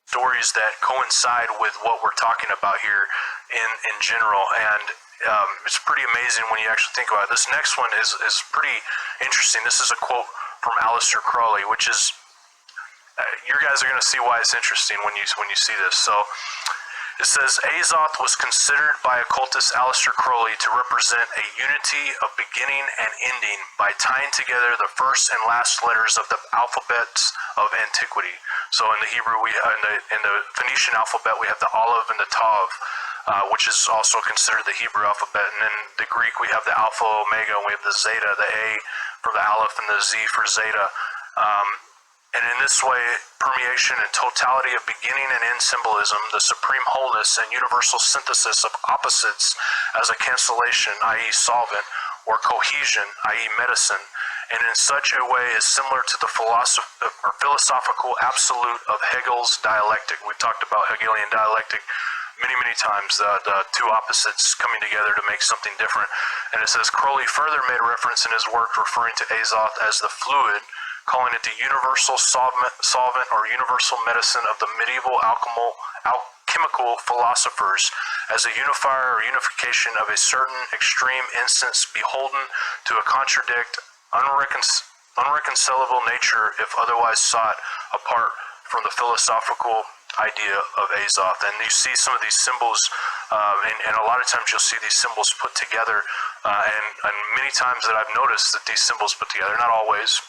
Stories that coincide with what we're talking about here in general, and it's pretty amazing when you actually think about it. This next one is pretty interesting. This is a quote from Aleister Crowley, which is you guys are going to see why it's interesting when you see this. So it says, Azoth was considered by occultist Aleister Crowley to represent a unity of beginning and ending by tying together the first and last letters of the alphabets of antiquity. So in the Hebrew, in the Phoenician alphabet, we have the Aleph and the Tav, which is also considered the Hebrew alphabet. And in the Greek, we have the Alpha, Omega, and we have the Zeta, the A for the Aleph and the Z for Zeta. And in this way, permeation and totality of beginning and end symbolism, the supreme wholeness and universal synthesis of opposites as a cancellation, i.e. solvent, or cohesion, i.e. medicine, and in such a way is similar to the philosophical absolute of Hegel's dialectic. We've talked about Hegelian dialectic many, many times, the two opposites coming together to make something different. And it says, Crowley further made reference in his work referring to Azoth as the fluid, calling it the universal solvent or universal medicine of the medieval alchemical philosophers, as a unifier or unification of a certain extreme instance beholden to a contradict, unreconcilable nature if otherwise sought apart from the philosophical idea of Azoth. And you see some of these symbols, and a lot of times you'll see these symbols put together, and many times that I've noticed that these symbols put together, not always,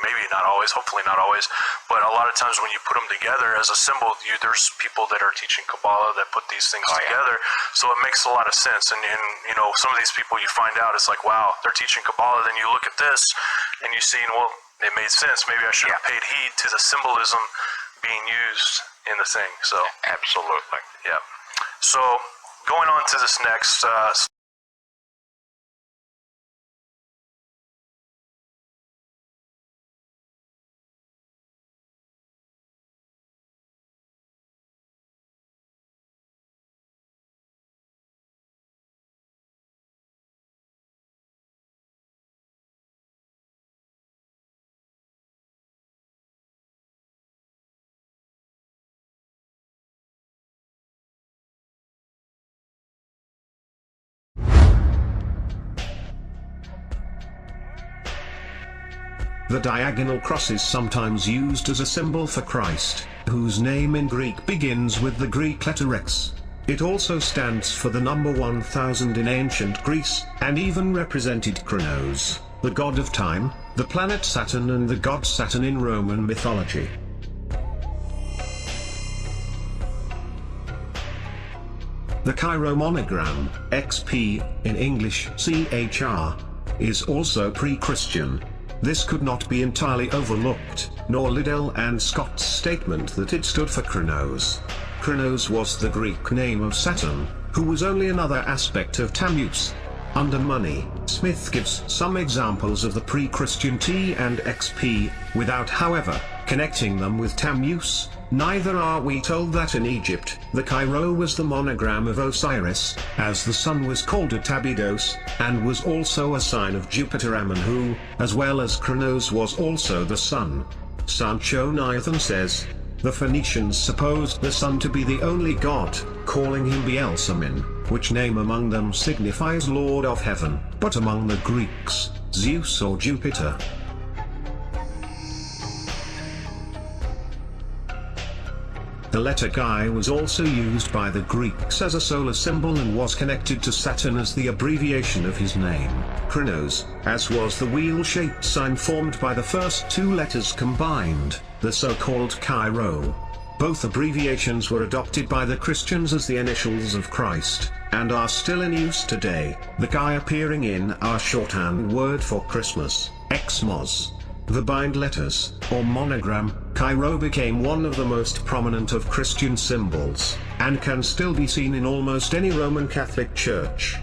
maybe not always, hopefully not always, but a lot of times when you put them together as a symbol, there's people that are teaching Kabbalah that put these things together, so it makes a lot of sense. And you know, some of these people you find out, it's like, wow, they're teaching Kabbalah, then you look at this, and you see, well, it made sense. Maybe I should have paid heed to the symbolism being used in the thing. So absolutely. Yeah. So going on to this next The diagonal cross is sometimes used as a symbol for Christ, whose name in Greek begins with the Greek letter X. It also stands for the number 1000 in ancient Greece, and even represented Kronos, the god of time, the planet Saturn, and the god Saturn in Roman mythology. The Chi-Rho monogram, XP, in English CHR, is also pre-Christian. This could not be entirely overlooked, nor Liddell and Scott's statement that it stood for Kronos. Kronos was the Greek name of Saturn, who was only another aspect of Tammuz. Under money, Smith gives some examples of the pre-Christian T and XP, without however, connecting them with Tammuz. Neither are we told that in Egypt, the Chi-Rho was the monogram of Osiris, as the sun was called at Abydos, and was also a sign of Jupiter Ammon, who, as well as Kronos, was also the sun. Sancho Nathan says, the Phoenicians supposed the sun to be the only god, calling him Beelsamin, which name among them signifies Lord of Heaven, but among the Greeks, Zeus or Jupiter. The The letter Chi was also used by the Greeks as a solar symbol and was connected to Saturn as the abbreviation of his name, Chronos, as was the wheel-shaped sign formed by the first two letters combined, the so-called Chi-Rho. Both abbreviations were adopted by the Christians as the initials of Christ, and are still in use today, the Chi appearing in our shorthand word for Christmas, Xmas. The bind letters, or monogram, Chi-Rho became one of the most prominent of Christian symbols, and can still be seen in almost any Roman Catholic church.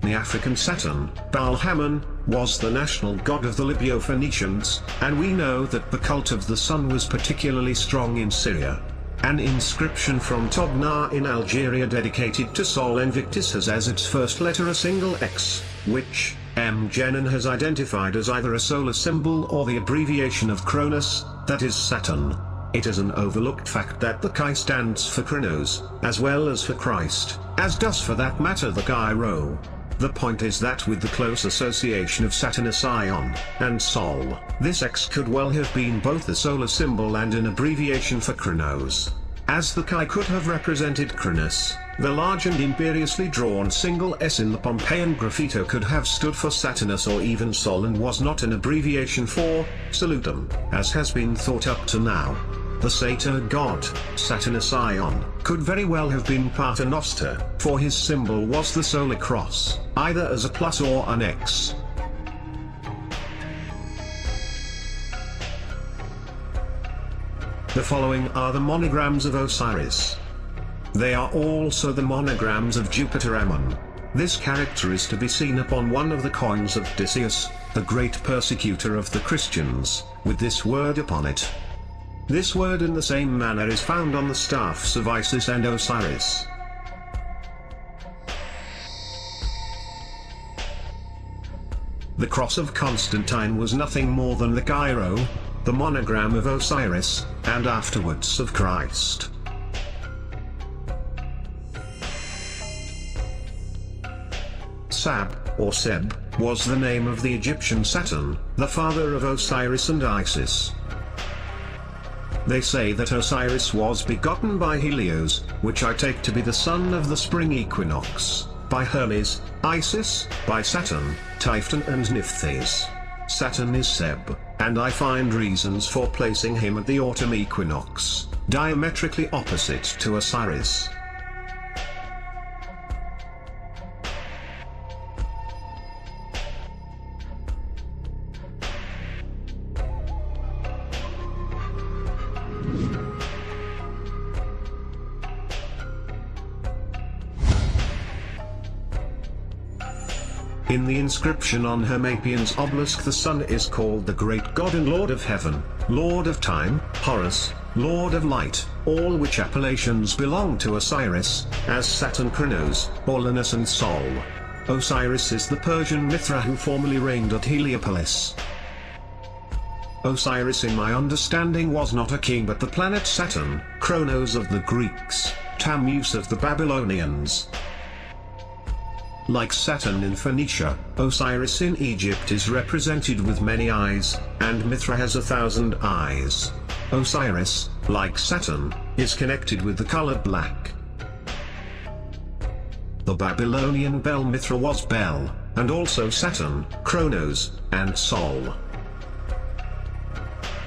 The African Saturn, Baal-Hamon, was the national god of the Libyo-Phoenicians, and we know that the cult of the sun was particularly strong in Syria. An inscription from Tobna in Algeria dedicated to Sol Invictus has as its first letter a single X, which M. Jenin has identified as either a solar symbol or the abbreviation of Cronus, that is Saturn. It is an overlooked fact that the Chi stands for Chronos, as well as for Christ, as does for that matter the Chi-Rho. The point is that with the close association of Saturnus Ion and Sol, this X could well have been both a solar symbol and an abbreviation for Chronos. As the Chi could have represented Cronus, the large and imperiously drawn single S in the Pompeian graffito could have stood for Saturnus or even Sol and was not an abbreviation for Salutum, as has been thought up to now. The satyr god, Saturnus Ion, could very well have been Paternoster, for his symbol was the solar cross, either as a plus or an X. The following are the monograms of Osiris. They are also the monograms of Jupiter Ammon. This character is to be seen upon one of the coins of Decius, the great persecutor of the Christians, with this word upon it. This word in the same manner is found on the staffs of Isis and Osiris. The cross of Constantine was nothing more than the Chi-Rho, the monogram of Osiris, and afterwards of Christ. Sab, or Seb, was the name of the Egyptian Saturn, the father of Osiris and Isis. They say that Osiris was begotten by Helios, which I take to be the son of the spring equinox, by Hermes, Isis, by Saturn, Typhon and Nephthys. Saturn is Seb, and I find reasons for placing him at the autumn equinox, diametrically opposite to Osiris. In the inscription on Hermapian's obelisk the sun is called the great god and lord of heaven, lord of time, Horus, lord of light, all which appellations belong to Osiris, as Saturn Chronos, Uranus and Sol. Osiris is the Persian Mithra who formerly reigned at Heliopolis. Osiris in my understanding was not a king but the planet Saturn, Chronos of the Greeks, Tammuz of the Babylonians. Like Saturn in Phoenicia, Osiris in Egypt is represented with many eyes, and Mithra has 1,000 eyes. Osiris, like Saturn, is connected with the color black. The Babylonian Bel Mithra was Bel, and also Saturn, Chronos, and Sol.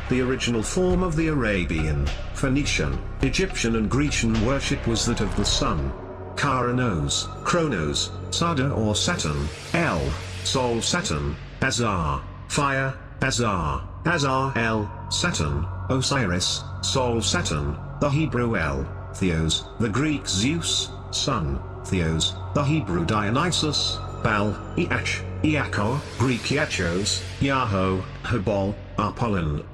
The original form of the Arabian, Phoenician, Egyptian and Grecian worship was that of the sun. Karanos, Chronos, Sada or Saturn, El, Sol Saturn, Azar, Fire, Azar, Azar El, Saturn, Osiris, Sol Saturn, the Hebrew El, Theos, the Greek Zeus, Sun, Theos, the Hebrew Dionysus, Baal, Iach, Iako, Greek Iachos, Yahoo, Habal, Apollon.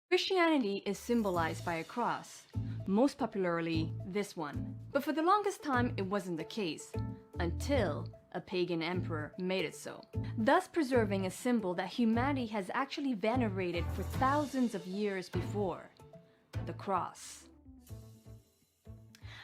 Christianity is symbolized by a cross, most popularly this one. But for the longest time it wasn't the case, until a pagan emperor made it so, thus preserving a symbol that humanity has actually venerated for thousands of years before, the cross.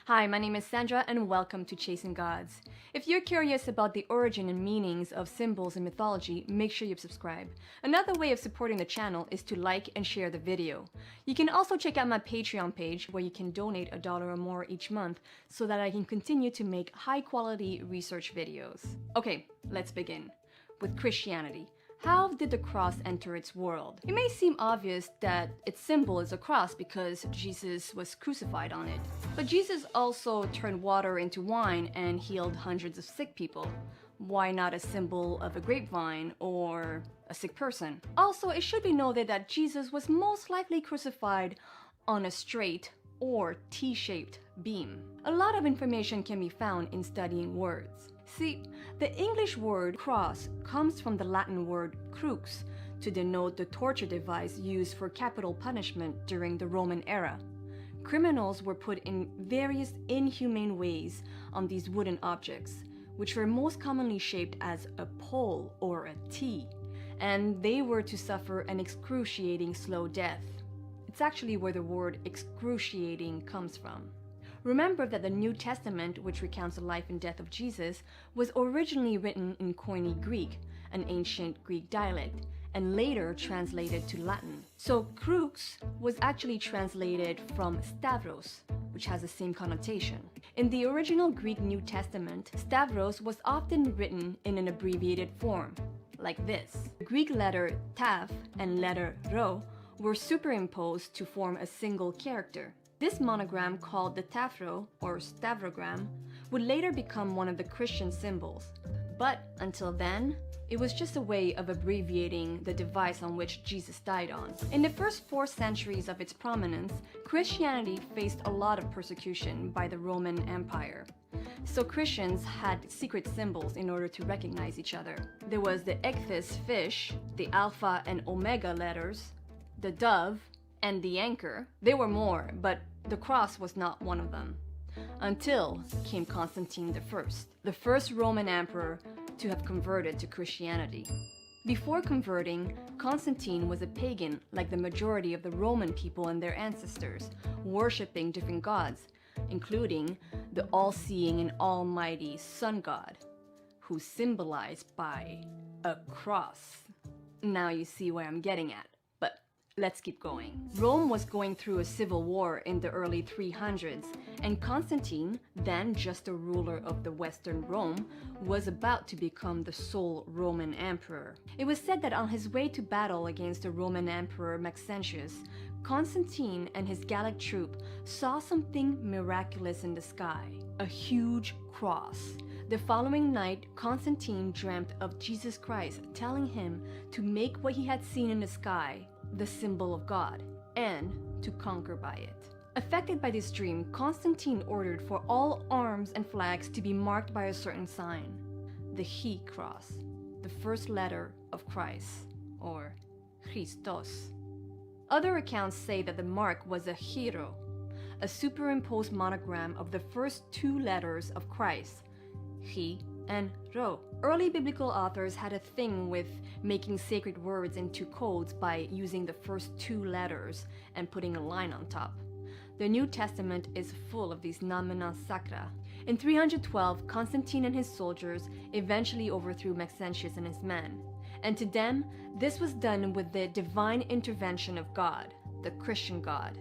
Hi, my name is Sandra and welcome to Chasing Gods. If you're curious about the origin and meanings of symbols in mythology, make sure you subscribe. Another way of supporting the channel is to like and share the video. You can also check out my Patreon page where you can donate $1 or more each month so that I can continue to make high quality research videos. Okay, let's begin. With Christianity. How did the cross enter its world? It may seem obvious that its symbol is a cross because Jesus was crucified on it. But Jesus also turned water into wine and healed hundreds of sick people. Why not a symbol of a grapevine or a sick person? Also, it should be noted that Jesus was most likely crucified on a straight or T-shaped beam. A lot of information can be found in studying words. See, the English word cross comes from the Latin word crux to denote the torture device used for capital punishment during the Roman era. Criminals were put in various inhumane ways on these wooden objects, which were most commonly shaped as a pole or a T, and they were to suffer an excruciating slow death. It's actually where the word excruciating comes from. Remember that the New Testament, which recounts the life and death of Jesus, was originally written in Koine Greek, an ancient Greek dialect, and later translated to Latin. So crux was actually translated from stavros, which has the same connotation. In the original Greek New Testament, stavros was often written in an abbreviated form, like this. The Greek letter tav and letter rho were superimposed to form a single character. This monogram, called the taphro or stavrogram, would later become one of the Christian symbols. But until then, it was just a way of abbreviating the device on which Jesus died on. In the first 4 centuries of its prominence, Christianity faced a lot of persecution by the Roman Empire. So Christians had secret symbols in order to recognize each other. There was the ichthys fish, the alpha and omega letters, the dove, and the anchor. There were more, but the cross was not one of them. Until came Constantine I, the first Roman emperor to have converted to Christianity. Before converting, Constantine was a pagan like the majority of the Roman people and their ancestors, worshipping different gods, including the all-seeing and almighty sun god, who's symbolized by a cross. Now you see where I'm getting at. Let's keep going. Rome was going through a civil war in the early 300s, and Constantine, then just a ruler of the Western Rome, was about to become the sole Roman emperor. It was said that on his way to battle against the Roman emperor Maxentius, Constantine and his Gallic troop saw something miraculous in the sky, a huge cross. The following night, Constantine dreamt of Jesus Christ telling him to make what he had seen in the sky the symbol of God, and to conquer by it. Affected by this dream, Constantine ordered for all arms and flags to be marked by a certain sign, the Chi cross, the first letter of Christ, or Christos. Other accounts say that the mark was a Chi-Rho, a superimposed monogram of the first 2 letters of Christ, Chi and Rho. Early biblical authors had a thing with making sacred words into codes by using the first 2 letters and putting a line on top. The New Testament is full of these nomina sacra. In 312, Constantine and his soldiers eventually overthrew Maxentius and his men, and to them, this was done with the divine intervention of God, the Christian God,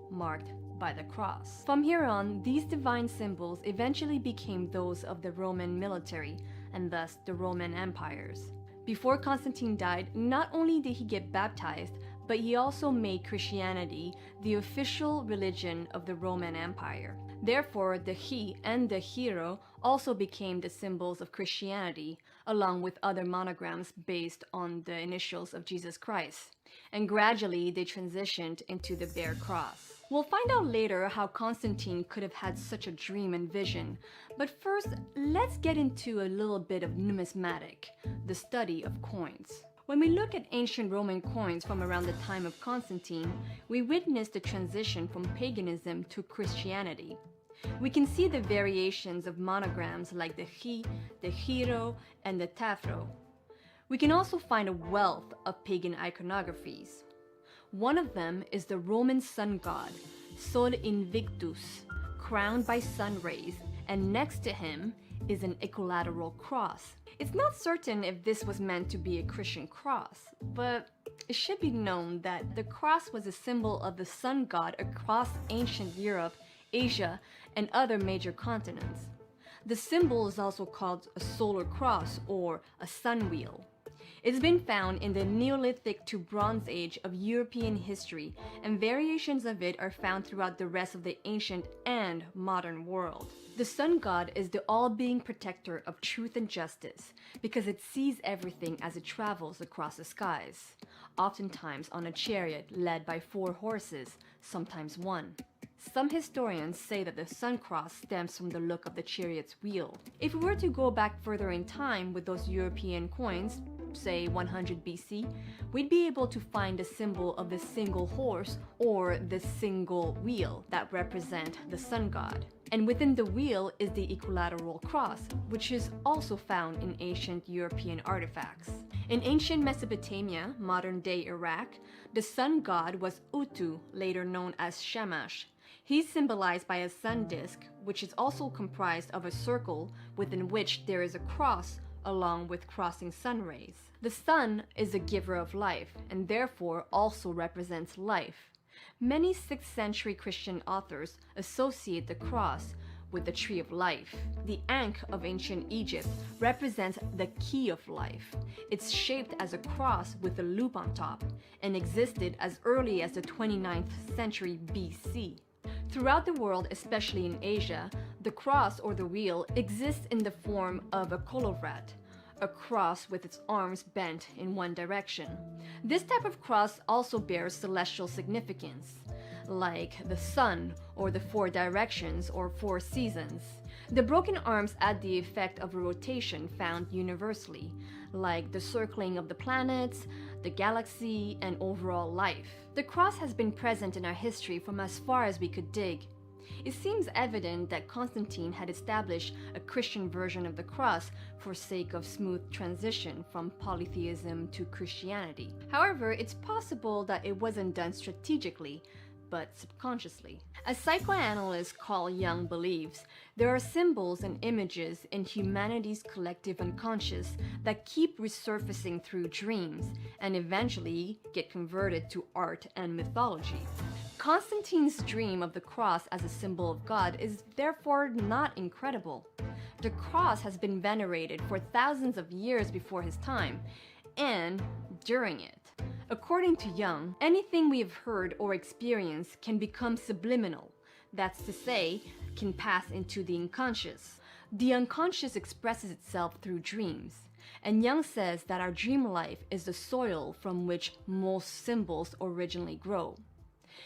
marked by the cross. From here on, these divine symbols eventually became those of the Roman military, and thus the Roman empires. Before Constantine died, not only did he get baptized, but he also made Christianity the official religion of the Roman Empire. Therefore, the Chi and the Chi-Rho also became the symbols of Christianity, along with other monograms based on the initials of Jesus Christ. And gradually, they transitioned into the bare cross. We'll find out later how Constantine could have had such a dream and vision, but first, let's get into a little bit of numismatic, the study of coins. When we look at ancient Roman coins from around the time of Constantine, we witness the transition from paganism to Christianity. We can see the variations of monograms like the Chi, the Chi-Rho, and the taphro. We can also find a wealth of pagan iconographies. One of them is the Roman sun god, Sol Invictus, crowned by sun rays, and next to him is an equilateral cross. It's not certain if this was meant to be a Christian cross, but it should be known that the cross was a symbol of the sun god across ancient Europe, Asia, and other major continents. The symbol is also called a solar cross or a sun wheel. It's been found in the Neolithic to Bronze Age of European history, and variations of it are found throughout the rest of the ancient and modern world. The sun god is the all-being protector of truth and justice because it sees everything as it travels across the skies, oftentimes on a chariot led by 4 horses, sometimes 1. Some historians say that the sun cross stems from the look of the chariot's wheel. If we were to go back further in time with those European coins, say 100 BC, we'd be able to find a symbol of the single horse or the single wheel that represent the sun god. And within the wheel is the equilateral cross, which is also found in ancient European artifacts. In ancient Mesopotamia, modern-day Iraq, the sun god was Utu, later known as Shamash. He's symbolized by a sun disk, which is also comprised of a circle within which there is a cross along with crossing sun rays. The sun is a giver of life and therefore also represents life. Many 6th century Christian authors associate the cross with the tree of life. The Ankh of ancient Egypt represents the key of life. It's shaped as a cross with a loop on top and existed as early as the 29th century BC. Throughout the world, especially in Asia, the cross or the wheel exists in the form of a kolowrat, a cross with its arms bent in one direction. This type of cross also bears celestial significance, like the sun or the 4 directions or 4 seasons. The broken arms add the effect of a rotation found universally, like the circling of the planets, the galaxy, and overall life. The cross has been present in our history from as far as we could dig. It seems evident that Constantine had established a Christian version of the cross for sake of smooth transition from polytheism to Christianity. However, it's possible that it wasn't done strategically, but subconsciously. As psychoanalysts Carl Jung believes, there are symbols and images in humanity's collective unconscious that keep resurfacing through dreams and eventually get converted to art and mythology. Constantine's dream of the cross as a symbol of God is therefore not incredible. The cross has been venerated for thousands of years before his time and during it. According to Jung, anything we have heard or experienced can become subliminal, that's to say, can pass into the unconscious. The unconscious expresses itself through dreams, and Jung says that our dream life is the soil from which most symbols originally grow.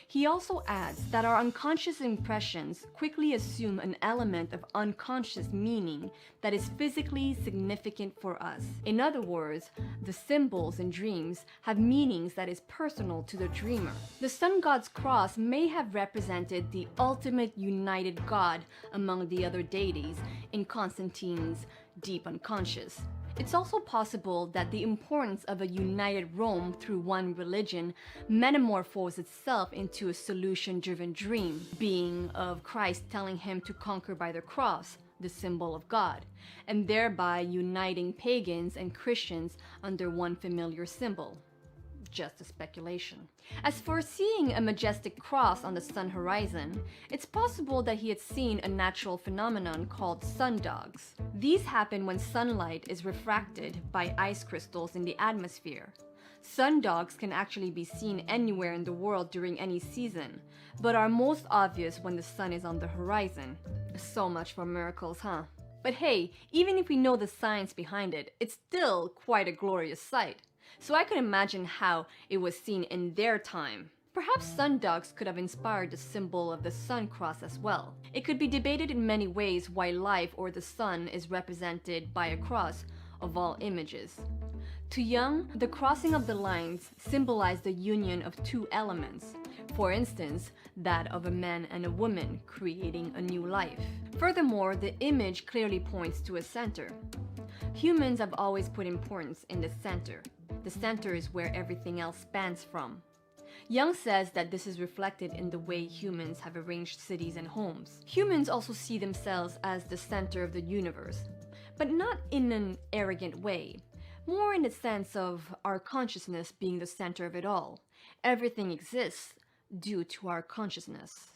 He also adds that our unconscious impressions quickly assume an element of unconscious meaning that is physically significant for us. In other words, the symbols in dreams have meanings that is personal to the dreamer. The sun god's cross may have represented the ultimate united god among the other deities in Constantine's deep unconscious. It's also possible that the importance of a united Rome through one religion metamorphosed itself into a solution-driven dream, being of Christ telling him to conquer by the cross, the symbol of God, and thereby uniting pagans and Christians under one familiar symbol. Just a speculation. As for seeing a majestic cross on the sun horizon, it's possible that he had seen a natural phenomenon called sundogs. These happen when sunlight is refracted by ice crystals in the atmosphere. Sundogs can actually be seen anywhere in the world during any season, but are most obvious when the sun is on the horizon. So much for miracles, huh? But hey, even if we know the science behind it, it's still quite a glorious sight. So I could imagine how it was seen in their time. Perhaps sundogs could have inspired the symbol of the sun cross as well. It could be debated in many ways why life or the sun is represented by a cross of all images. To Jung, the crossing of the lines symbolized the union of 2 elements. For instance, that of a man and a woman creating a new life. Furthermore, the image clearly points to a center. Humans have always put importance in the center. The center is where everything else spans from. Young says that this is reflected in the way humans have arranged cities and homes. Humans also see themselves as the center of the universe, but not in an arrogant way, more in the sense of our consciousness being the center of it all. Everything exists due to our consciousness.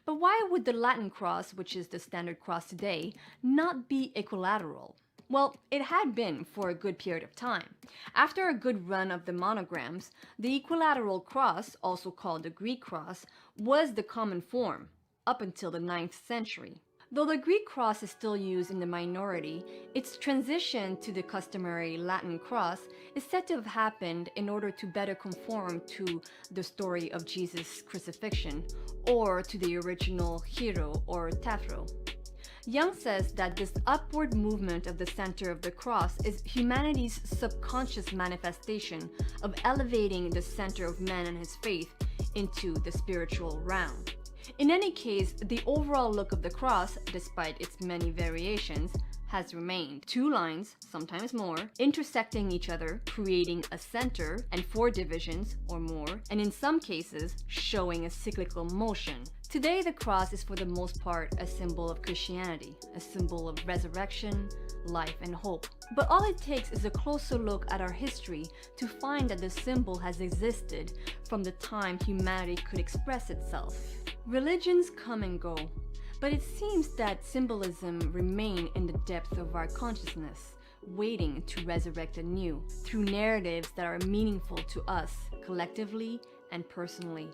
But why would the Latin cross, which is the standard cross today, not be equilateral? Well, it had been for a good period of time. After a good run of the monograms, the equilateral cross, also called the Greek cross, was the common form up until the 9th century. Though the Greek cross is still used in the minority, its transition to the customary Latin cross is said to have happened in order to better conform to the story of Jesus' crucifixion, or to the original Chi-Rho or Tephro. Young says that this upward movement of the center of the cross is humanity's subconscious manifestation of elevating the center of man and his faith into the spiritual realm. In any case, the overall look of the cross, despite its many variations, has remained. Two lines, sometimes more, intersecting each other, creating a center and 4 divisions or more, and in some cases, showing a cyclical motion. Today, the cross is for the most part a symbol of Christianity, a symbol of resurrection, life, and hope. But all it takes is a closer look at our history to find that the symbol has existed from the time humanity could express itself. Religions come and go, but it seems that symbolism remains in the depth of our consciousness, waiting to resurrect anew through narratives that are meaningful to us collectively and personally.